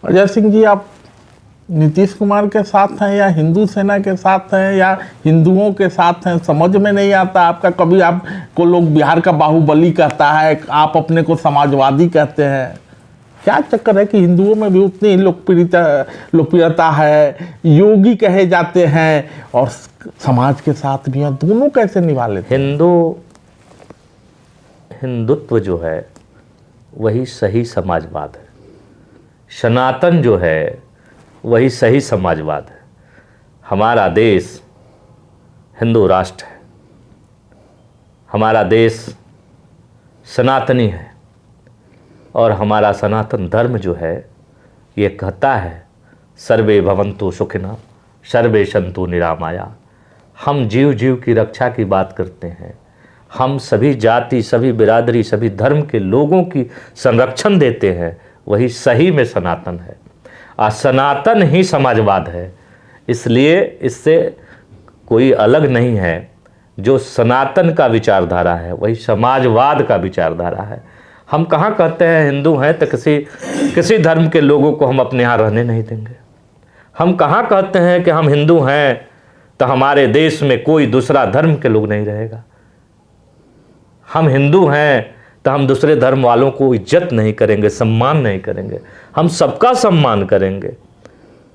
अजय सिंह जी, आप नीतीश कुमार के साथ हैं या हिंदू सेना के साथ हैं या हिंदुओं के साथ हैं, समझ में नहीं आता आपका। कभी आपको लोग बिहार का बाहुबली कहता है, आप अपने को समाजवादी कहते हैं। क्या चक्कर है कि हिंदुओं में भी उतनी लोकप्रियता है, योगी कहे जाते हैं और समाज के साथ भी हैं, दोनों कैसे निभा लेते हैं? हिंदुत्व जो है वही सही समाजवाद है, सनातन जो है वही सही समाजवाद है। हमारा देश हिंदू राष्ट्र है, हमारा देश सनातनी है और हमारा सनातन धर्म जो है ये कहता है सर्वे भवन्तु सुखिनः सर्वे सन्तु निरामया। हम जीव जीव की रक्षा की बात करते हैं, हम सभी जाति, सभी बिरादरी, सभी धर्म के लोगों की संरक्षण देते हैं, वही सही में सनातन है। और सनातन ही समाजवाद है, इसलिए इससे कोई अलग नहीं है। जो सनातन का विचारधारा है वही समाजवाद का विचारधारा है। हम कहाँ कहते हैं हिंदू हैं तो किसी धर्म के लोगों को हम अपने यहाँ रहने नहीं देंगे। हम कहाँ कहते हैं कि हम हिंदू हैं तो हमारे देश में कोई दूसरा धर्म के लोग नहीं रहेगा। हम हिंदू हैं तो हम दूसरे धर्म वालों को इज्जत नहीं करेंगे, सम्मान नहीं करेंगे। हम सबका सम्मान करेंगे।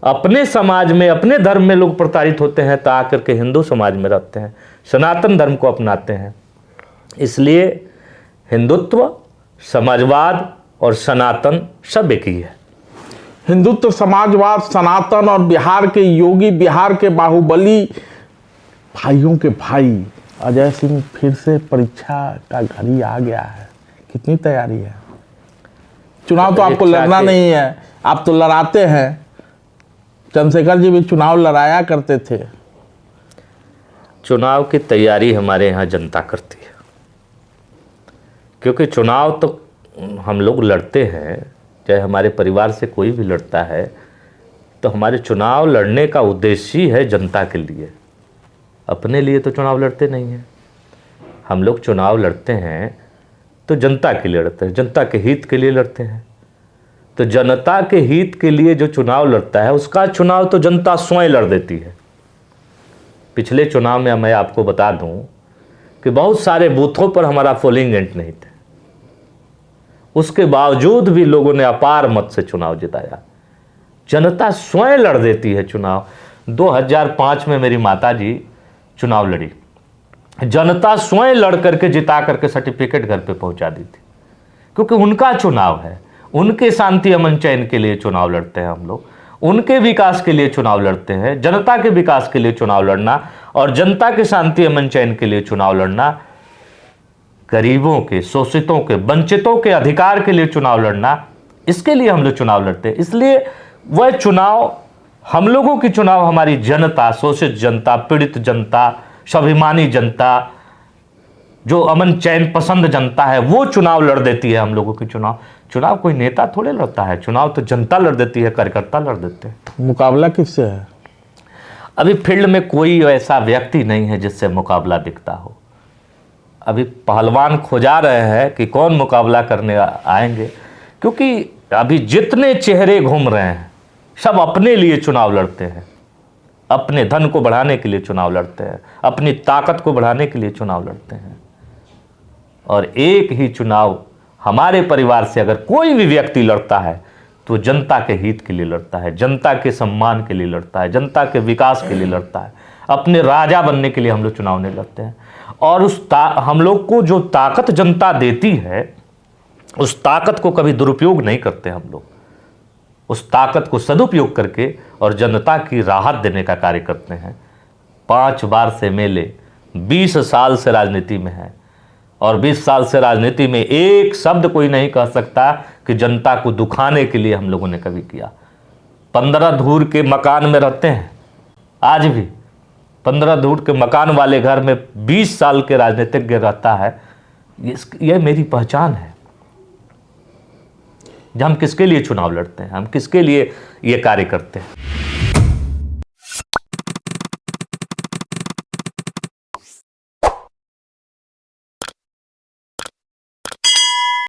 अपने समाज में, अपने धर्म में लोग प्रताड़ित होते हैं तो आकर के हिंदू समाज में रहते हैं, सनातन धर्म को अपनाते हैं। इसलिए हिंदुत्व, समाजवाद और सनातन सब एक ही है। हिंदुत्व, समाजवाद, सनातन और बिहार के योगी, बिहार के बाहुबली, भाइयों के भाई अजय सिंह फिर से परीक्षा का घड़ी आ गया है। कितनी तैयारी है? चुनाव तो आपको लड़ना नहीं है, आप तो लड़ाते हैं। चंद्रशेखर जी भी चुनाव लड़ाया करते थे। चुनाव की तैयारी हमारे यहाँ जनता करती है, क्योंकि चुनाव तो हम लोग लड़ते हैं, चाहे हमारे परिवार से कोई भी लड़ता है तो हमारे चुनाव लड़ने का उद्देश्य ही है जनता के लिए। अपने लिए तो चुनाव लड़ते नहीं हैं। हम लोग चुनाव लड़ते हैं तो जनता के लिए लड़ते हैं, जनता के हित के लिए लड़ते हैं। तो जनता के हित के लिए जो चुनाव लड़ता है उसका चुनाव तो जनता स्वयं लड़ देती है। पिछले चुनाव में मैं आपको बता दूं कि बहुत सारे बूथों पर हमारा पोलिंग एजेंट नहीं थे, उसके बावजूद भी लोगों ने अपार मत से चुनाव जिताया। जनता स्वयं लड़ देती है चुनाव। 2005 में मेरी माताजी चुनाव लड़ी, जनता स्वयं लड़ करके जिता करके सर्टिफिकेट घर पे पहुंचा दी थी, क्योंकि उनका चुनाव है। उनके शांति अमन चैन के लिए चुनाव लड़ते हैं हम लोग, उनके विकास के लिए चुनाव लड़ते हैं। जनता के विकास के लिए चुनाव लड़ना और जनता के शांति अमन चैन के लिए चुनाव लड़ना, गरीबों के, शोषितों के, वंचितों के अधिकार के लिए चुनाव लड़ना, इसके लिए हम लोग चुनाव लड़ते हैं। इसलिए वह चुनाव, हम लोगों की चुनाव, हमारी जनता, शोषित जनता, पीड़ित जनता, स्वाभिमानी जनता, जो अमन चैन पसंद जनता है, वो चुनाव लड़ देती है हम लोगों की चुनाव। चुनाव कोई नेता थोड़े लड़ता है, चुनाव तो जनता लड़ देती है, कार्यकर्ता लड़ देते हैं। मुकाबला किससे है? अभी फील्ड में कोई ऐसा व्यक्ति नहीं है जिससे मुकाबला दिखता हो। अभी पहलवान खोजा रहे हैं कि कौन मुकाबला करने आएंगे, क्योंकि अभी जितने चेहरे घूम रहे हैं सब अपने लिए चुनाव लड़ते हैं, अपने धन को बढ़ाने के लिए चुनाव लड़ते हैं, अपनी ताकत को बढ़ाने के लिए चुनाव लड़ते हैं। और एक ही चुनाव हमारे परिवार से अगर कोई भी व्यक्ति लड़ता है तो जनता के हित के लिए लड़ता है, जनता के सम्मान के लिए लड़ता है, जनता के विकास के लिए लड़ता है। अपने राजा बनने के लिए हम लोग चुनाव नहीं लड़ते हैं। और हम लोग को जो ताकत जनता देती है, उस ताकत को कभी दुरुपयोग नहीं करते हम लोग। उस ताकत को सदुपयोग करके और जनता की राहत देने का कार्य करते हैं। 5 बार से मेले, 20 साल से राजनीति में है और 20 साल से राजनीति में एक शब्द कोई नहीं कह सकता कि जनता को दुखाने के लिए हम लोगों ने कभी किया। 15 धूर के मकान में रहते हैं, आज भी 15 धूर के मकान वाले घर में 20 साल के राजनीतिज्ञ रहता है। यह मेरी पहचान है। जब हम किसके लिए चुनाव लड़ते हैं, हम किसके लिए ये कार्य करते हैं।